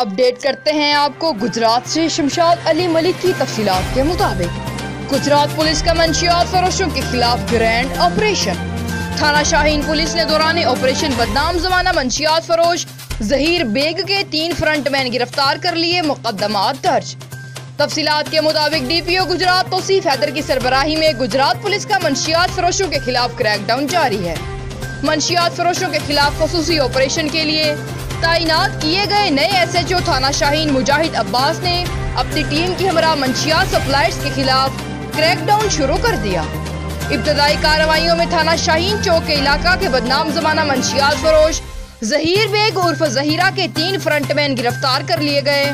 Update करते हैं आपको गुजरात से शमशाद अली मलिक की तफसीलात के मुताबिक। गुजरात पुलिस का मंशियात फरोशों के खिलाफ ग्रैंड ऑपरेशन। थाना शाहीन पुलिस ने दौरान ऑपरेशन बदनाम जमाना मंशियात फरोश जहीर बेग के 3 फ्रंटमैन गिरफ्तार कर लिए, मुकदमात दर्ज। तफसीलात के मुताबिक डीपीओ गुजरात तौसीफ हैदर की सरबराही में गुजरात पुलिस का मंशियात फरोशों के खिलाफ क्रैकडाउन जारी है। मंशियात फरोशों के खिलाफ खसूसी ऑपरेशन के लिए तैनात किए गए नए SHO थाना शाहीन मुजाहिद अब्बास ने अपनी टीम की हमरा मंशियात सप्लायर्स के खिलाफ क्रैकडाउन शुरू कर दिया। इब्तदाई कार्रवाइयों में थाना शाहीन चौक के इलाका के बदनाम जमाना मंशियात फरोश जहीर बेग उर्फ जहीरा के 3 फ्रंटमैन गिरफ्तार कर लिए गए।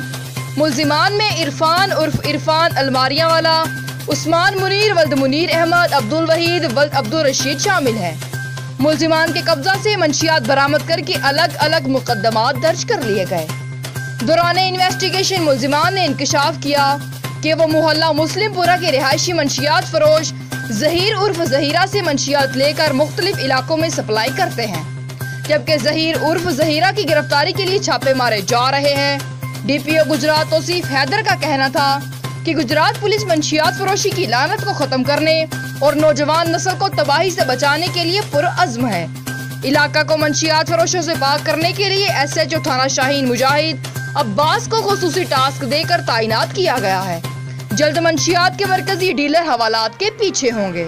मुल्जिमान में इरफान उर्फ इरफान अलमारिया वाला, उस्मान मुनीर वल्द मुनीर अहमद, अब्दुल वहीद वल्द अब्दुल रशीद शामिल हैं। मुल्जिमान के कब्जा से मंशियात बरामद करके अलग अलग मुकदमात दर्ज कर लिए गए। दौरान इन्वेस्टिगेशन मुल्जिमान ने इंकशाफ किया कि वो मोहल्ला मुस्लिमपुरा के रिहायशी मंशियात फरोश जहीर उर्फ जहीरा से मंशियात लेकर मुख्तलिफ इलाकों में सप्लाई करते हैं, जबकि जहीर उर्फ जहीरा की गिरफ्तारी के लिए छापे मारे जा रहे हैं। डीपीओ गुजरात तौसीफ हैदर का कहना था कि गुजरात पुलिस मंशियात फरोशी की लानत को खत्म करने और नौजवान नस्ल को तबाही से बचाने के लिए पुरअज़्म है। इलाका को मंशियात फरोशों से पाक करने के लिए SHO थाना शाहीन मुजाहिद अब्बास को खुसूसी टास्क देकर तैनात किया गया है। जल्द मंशियात के मरकजी डीलर हवालात के पीछे होंगे।